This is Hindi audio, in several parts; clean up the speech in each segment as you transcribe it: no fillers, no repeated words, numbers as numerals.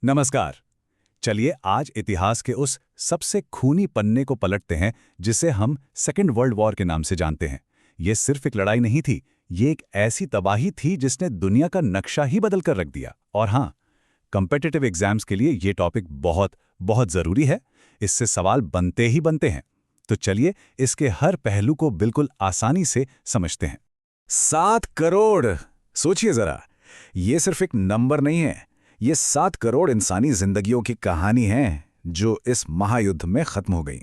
नमस्कार। चलिए आज इतिहास के उस सबसे खूनी पन्ने को पलटते हैं जिसे हम सेकेंड वर्ल्ड वॉर के नाम से जानते हैं। ये सिर्फ एक लड़ाई नहीं थी, ये एक ऐसी तबाही थी जिसने दुनिया का नक्शा ही बदल कर रख दिया। और हाँ, कॉम्पिटिटिव एग्जाम्स के लिए ये टॉपिक बहुत बहुत ज़रूरी है। इससे सवाल बनते ही बनते हैं। तो चलिए इसके हर पहलू को बिल्कुल आसानी से समझते हैं। 7 करोड़। सोचिए जरा, ये सिर्फ एक नंबर नहीं है, ये 7 करोड़ इंसानी जिंदगियों की कहानी है जो इस महायुद्ध में खत्म हो गई।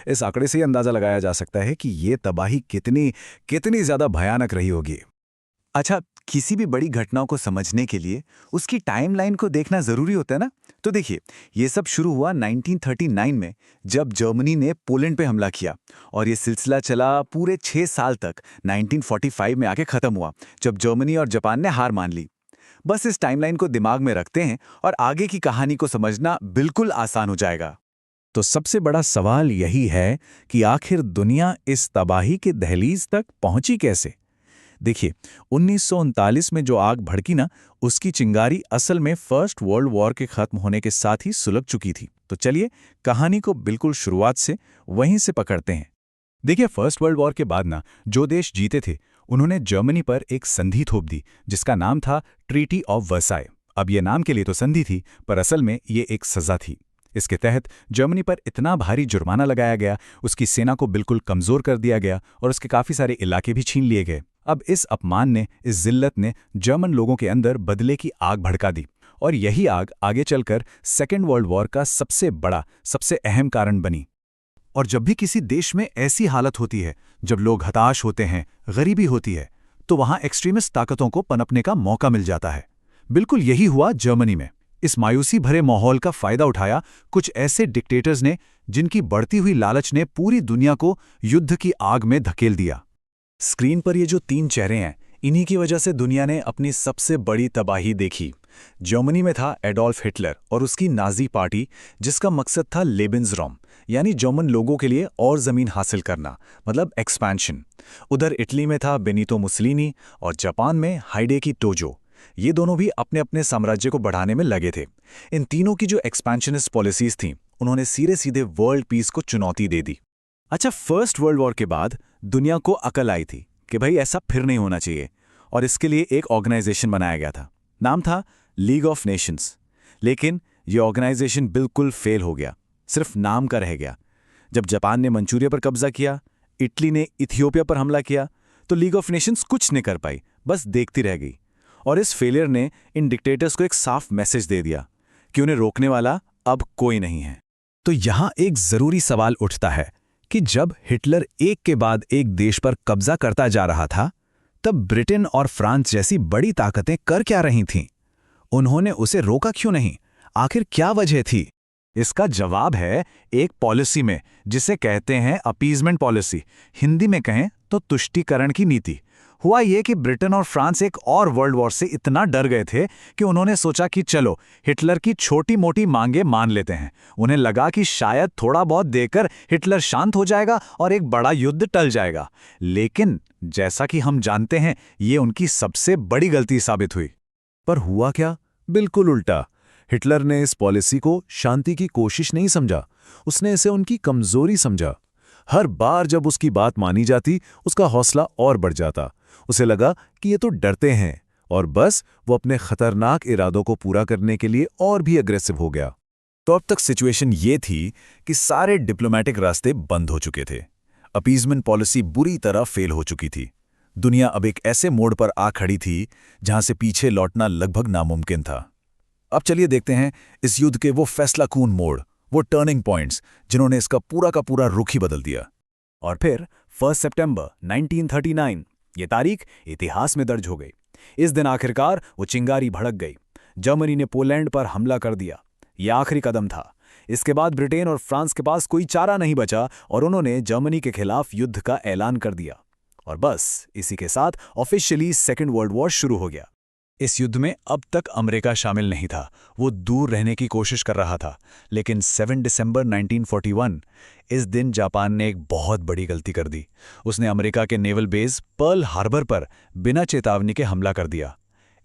इस आंकड़े से ही अंदाजा लगाया जा सकता है कि ये तबाही कितनी कितनी ज्यादा भयानक रही होगी। अच्छा, किसी भी बड़ी घटनाओं को समझने के लिए उसकी टाइमलाइन को देखना जरूरी होता है ना। तो देखिए, ये सब शुरू हुआ 1939 में, जब जर्मनी ने पोलैंड पे हमला किया, और ये सिलसिला चला पूरे 6 साल तक। 1945 में आके खत्म हुआ, जब जर्मनी और जापान ने हार मान ली। बस इस टाइमलाइन को दिमाग में रखते हैं और आगे की कहानी को समझना बिल्कुल आसान हो जाएगा। तो सबसे बड़ा सवाल यही है कि आखिर दुनिया इस तबाही के दहलीज तक पहुंची कैसे। देखिए, 1939 में जो आग भड़की ना, उसकी चिंगारी असल में फर्स्ट वर्ल्ड वॉर के खत्म होने के साथ ही सुलग चुकी थी। तो चलिए कहानी को बिल्कुल शुरुआत से वहीं से पकड़ते हैं। देखिए, फर्स्ट वर्ल्ड वॉर के बाद ना जो देश जीते थे उन्होंने जर्मनी पर एक संधि थोप दी जिसका नाम था ट्रीटी ऑफ वर्साई। अब ये नाम के लिए तो संधि थी, पर असल में ये एक सजा थी। इसके तहत जर्मनी पर इतना भारी जुर्माना लगाया गया, उसकी सेना को बिल्कुल कमजोर कर दिया गया और उसके काफी सारे इलाके भी छीन लिए गए। अब इस अपमान ने, इस जिल्लत ने जर्मन लोगों के अंदर बदले की आग भड़का दी, और यही आग आगे चलकर सेकेंड वर्ल्ड वॉर का सबसे बड़ा, सबसे अहम कारण बनी। और जब भी किसी देश में ऐसी हालत होती है, जब लोग हताश होते हैं, गरीबी होती है, तो वहां एक्सट्रीमिस्ट ताकतों को पनपने का मौका मिल जाता है। बिल्कुल यही हुआ जर्मनी में। इस मायूसी भरे माहौल का फायदा उठाया कुछ ऐसे डिक्टेटर्स ने जिनकी बढ़ती हुई लालच ने पूरी दुनिया को युद्ध की आग में धकेल दिया। स्क्रीन पर ये जो 3 चेहरे हैं, इन्हीं की वजह से दुनिया ने अपनी सबसे बड़ी तबाही देखी। जर्मनी में था एडोल्फ हिटलर और उसकी नाजी पार्टी, जिसका मकसद था लेबेंसरॉम, यानी जर्मन लोगों के लिए और जमीन हासिल करना, मतलब एक्सपेंशन। उधर इटली में था बेनितो मुसलिनी और जापान में हाइडेकी टोजो। ये दोनों भी अपने अपने साम्राज्य को बढ़ाने में लगे थे। इन तीनों की जो एक्सपेंशनिस्ट पॉलिसीज थीं, उन्होंने सीधे सीधे वर्ल्ड पीस को चुनौती दे दी। अच्छा, फर्स्ट वर्ल्ड वॉर के बाद दुनिया को अकल आई थी कि भाई ऐसा फिर नहीं होना चाहिए, और इसके लिए एक ऑर्गेनाइजेशन बनाया गया था। नाम था लीग ऑफ नेशंस। लेकिन यह ऑर्गेनाइजेशन बिल्कुल फेल हो गया, सिर्फ नाम का रह गया। जब जापान ने मंचूरिया पर कब्जा किया, इटली ने इथियोपिया पर हमला किया, तो लीग ऑफ नेशंस कुछ नहीं कर पाई, बस देखती रह गई। और इस फेलियर ने इन डिक्टेटर्स को एक साफ मैसेज दे दिया कि उन्हें रोकने वाला अब कोई नहीं है। तो यहां एक जरूरी सवाल उठता है कि जब हिटलर एक के बाद एक देश पर कब्जा करता जा रहा था, तब ब्रिटेन और फ्रांस जैसी बड़ी ताकतें कर क्या रही थीं? उन्होंने उसे रोका क्यों नहीं? आखिर क्या वजह थी? इसका जवाब है एक पॉलिसी में, जिसे कहते हैं अपीजमेंट पॉलिसी। हिंदी में कहें तो तुष्टीकरण की नीति। हुआ ये कि ब्रिटेन और फ्रांस एक और वर्ल्ड वॉर से इतना डर गए थे कि उन्होंने सोचा कि चलो हिटलर की छोटी मोटी मांगे मान लेते हैं। उन्हें लगा कि शायद थोड़ा बहुत देकर हिटलर शांत हो जाएगा और एक बड़ा युद्ध टल जाएगा। लेकिन जैसा कि हम जानते हैं, ये उनकी सबसे बड़ी गलती साबित हुई। पर हुआ क्या? बिल्कुल उल्टा। हिटलर ने इस पॉलिसी को शांति की कोशिश नहीं समझा, उसने इसे उनकी कमजोरी समझा। हर बार जब उसकी बात मानी जाती, उसका हौसला और बढ़ जाता। उसे लगा कि ये तो डरते हैं, और बस वो अपने खतरनाक इरादों को पूरा करने के लिए और भी अग्रेसिव हो गया। तो अब तक सिचुएशन ये थी कि सारे डिप्लोमेटिक रास्ते बंद हो चुके थे। अपीजमेंट पॉलिसी बुरी तरह फेल हो चुकी थी। दुनिया अब एक ऐसे मोड़ पर आ खड़ी थी जहां से पीछे लौटना लगभग नामुमकिन था। अब चलिए देखते हैं इस युद्ध के वो फैसलाकून मोड़, वो टर्निंग पॉइंट्स जिन्होंने इसका पूरा का पूरा रुख ही बदल दिया। और फिर 1 सितंबर 1939, ये तारीख इतिहास में दर्ज हो गई। इस दिन आखिरकार वो चिंगारी भड़क गई। जर्मनी ने पोलैंड पर हमला कर दिया। ये आखिरी कदम था। इसके बाद ब्रिटेन और फ्रांस के पास कोई चारा नहीं बचा और उन्होंने जर्मनी के खिलाफ युद्ध का ऐलान कर दिया। और बस इसी के साथ ऑफिशियली सेकेंड वर्ल्ड वॉर शुरू हो गया। इस युद्ध में अब तक अमेरिका शामिल नहीं था, वो दूर रहने की कोशिश कर रहा था। लेकिन 7 दिसंबर 1941, इस दिन जापान ने एक बहुत बड़ी गलती कर दी। उसने अमेरिका के नेवल बेस पर्ल हार्बर पर बिना चेतावनी के हमला कर दिया।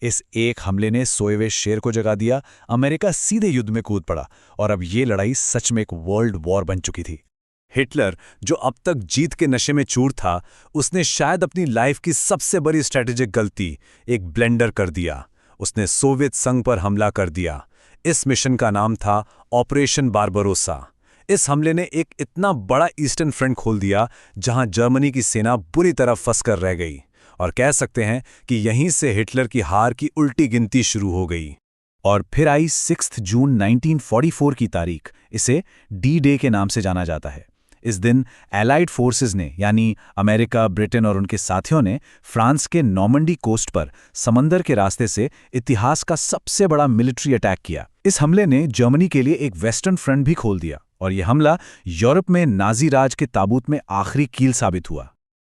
इस एक हमले ने सोए हुए शेर को जगा दिया, अमेरिका सीधे युद्ध में कूद पड़ा और अब ये लड़ाई सच में एक वर्ल्ड वॉर बन चुकी थी। हिटलर, जो अब तक जीत के नशे में चूर था, उसने शायद अपनी लाइफ की सबसे बड़ी स्ट्रेटेजिक गलती एक ब्लेंडर कर दिया। उसने सोवियत संघ पर हमला कर दिया। इस मिशन का नाम था ऑपरेशन बारबरोसा। इस हमले ने एक इतना बड़ा ईस्टर्न फ्रंट खोल दिया जहां जर्मनी की सेना बुरी तरह फंसकर रह गई, और कह सकते हैं कि यहीं से हिटलर की हार की उल्टी गिनती शुरू हो गई। और फिर आई 6 जून 1944 की तारीख। इसे डी डे के नाम से जाना जाता है। इस दिन एलाइड फोर्सेस ने, यानी अमेरिका, ब्रिटेन और उनके साथियों ने फ्रांस के नॉर्मंडी कोस्ट पर समंदर के रास्ते से इतिहास का सबसे बड़ा मिलिट्री अटैक किया। इस हमले ने जर्मनी के लिए एक वेस्टर्न फ्रंट भी खोल दिया, और यह हमला यूरोप में नाजी राज के ताबूत में आखिरी कील साबित हुआ।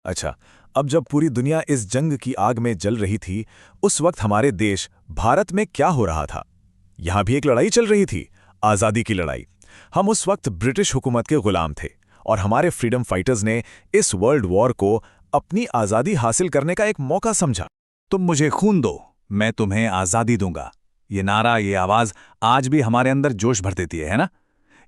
अच्छा, अब जब पूरी दुनिया इस जंग की आग में जल रही थी, उस वक्त हमारे देश भारत में क्या हो रहा था? यहां भी एक लड़ाई चल रही थी, आज़ादी की लड़ाई। हम उस वक्त ब्रिटिश हुकूमत के गुलाम थे, और हमारे फ्रीडम फाइटर्स ने इस वर्ल्ड वॉर को अपनी आज़ादी हासिल करने का एक मौका समझा। तुम मुझे खून दो, मैं तुम्हें आज़ादी दूंगा। ये नारा, ये आवाज़ आज भी हमारे अंदर जोश भर देती है ना?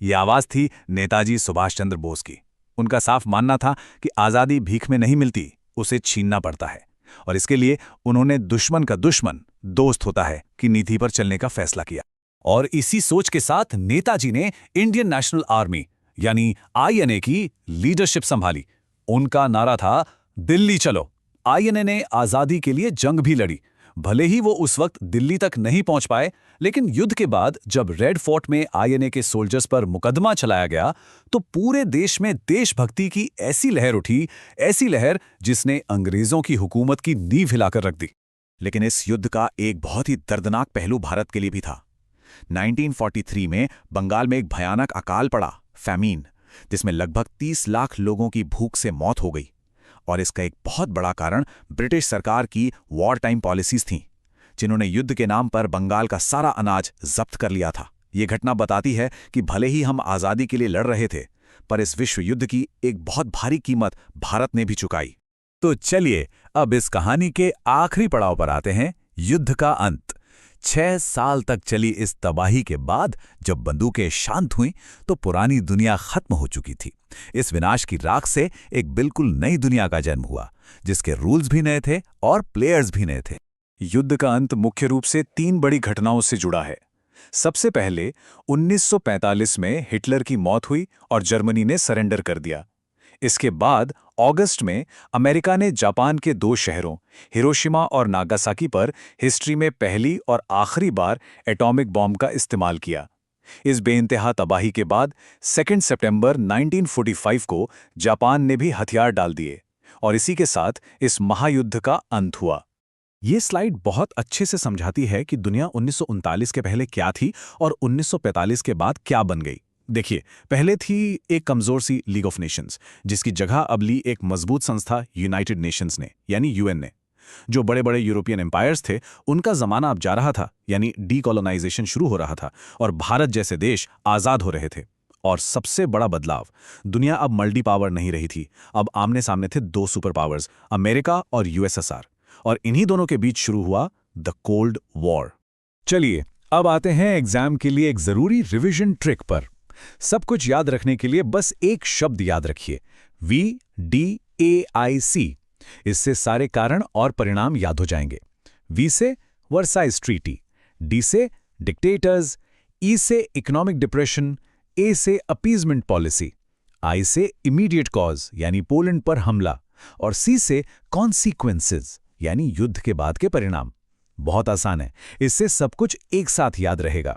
ये आवाज़ थी नेताजी सुभाष चंद्र बोस की। उनका साफ मानना था कि आज़ादी भीख में नहीं मिलती, उसे छीनना पड़ता है। और इसके लिए उन्होंने दुश्मन का दुश्मन दोस्त होता है की नीति पर चलने का फैसला किया। और इसी सोच के साथ नेताजी ने इंडियन नेशनल आर्मी यानी आईएनए की लीडरशिप संभाली। उनका नारा था, दिल्ली चलो। आईएनए ने आज़ादी के लिए जंग भी लड़ी। भले ही वो उस वक्त दिल्ली तक नहीं पहुंच पाए, लेकिन युद्ध के बाद जब रेड फोर्ट में आईएनए के सोल्जर्स पर मुकदमा चलाया गया, तो पूरे देश में देशभक्ति की ऐसी लहर उठी, ऐसी लहर जिसने अंग्रेजों की हुकूमत की नींव हिलाकर रख दी। लेकिन इस युद्ध का एक बहुत ही दर्दनाक पहलू भारत के लिए भी था। 1943 में बंगाल में एक भयानक अकाल पड़ा, फैमीन, जिसमें लगभग 30 लाख लोगों की भूख से मौत हो गई। और इसका एक बहुत बड़ा कारण ब्रिटिश सरकार की वॉर टाइम पॉलिसीज थीं, जिन्होंने युद्ध के नाम पर बंगाल का सारा अनाज जब्त कर लिया था। ये घटना बताती है कि भले ही हम आज़ादी के लिए लड़ रहे थे, पर इस विश्व युद्ध की एक बहुत भारी कीमत भारत ने भी चुकाई। तो चलिए अब इस कहानी के आखिरी पड़ाव पर आते हैं, युद्ध का अंत। 6 साल तक चली इस तबाही के बाद जब बंदूकें शांत हुईं, तो पुरानी दुनिया खत्म हो चुकी थी। इस विनाश की राख से एक बिल्कुल नई दुनिया का जन्म हुआ, जिसके रूल्स भी नए थे और प्लेयर्स भी नए थे। युद्ध का अंत मुख्य रूप से 3 बड़ी घटनाओं से जुड़ा है। सबसे पहले 1945 में हिटलर की मौत हुई और जर्मनी ने सरेंडर कर दिया। इसके बाद अगस्त में अमेरिका ने जापान के 2 शहरों हिरोशिमा और नागासाकी पर हिस्ट्री में पहली और आखिरी बार एटॉमिक बॉम्ब का इस्तेमाल किया। इस बेइंतहा तबाही के बाद 2 सितंबर 1945 को जापान ने भी हथियार डाल दिए, और इसी के साथ इस महायुद्ध का अंत हुआ। ये स्लाइड बहुत अच्छे से समझाती है कि दुनिया 1939 के पहले क्या थी और 1945 के बाद क्या बन गई। देखिए, पहले थी एक कमजोर सी लीग ऑफ नेशंस, जिसकी जगह अब ली एक मजबूत संस्था यूनाइटेड नेशंस ने, यानी यूएन ने। जो बड़े बड़े यूरोपियन एम्पायर्स थे, उनका जमाना अब जा रहा था, यानी डीकोलोनाइजेशन शुरू हो रहा था, और भारत जैसे देश आज़ाद हो रहे थे। और सबसे बड़ा बदलाव, दुनिया अब मल्टी पावर नहीं रही थी। अब आमने सामने थे 2 सुपर पावर्स, अमेरिका और यूएसएसआर, और इन्हीं दोनों के बीच शुरू हुआ द कोल्ड वॉर। चलिए अब आते हैं एग्जाम के लिए एक जरूरी रिवीजन ट्रिक पर। सब कुछ याद रखने के लिए बस एक शब्द याद रखिए, VDAIC। इससे सारे कारण और परिणाम याद हो जाएंगे। V से वर्साइज ट्रीटी, D से डिक्टेटर्स, E से इकोनॉमिक डिप्रेशन, A से अपीजमेंट पॉलिसी, I से इमीडिएट कॉज यानी पोलैंड पर हमला, और C से कॉन्सिक्वेंसेस यानी युद्ध के बाद के परिणाम। बहुत आसान है, इससे सब कुछ एक साथ याद रहेगा।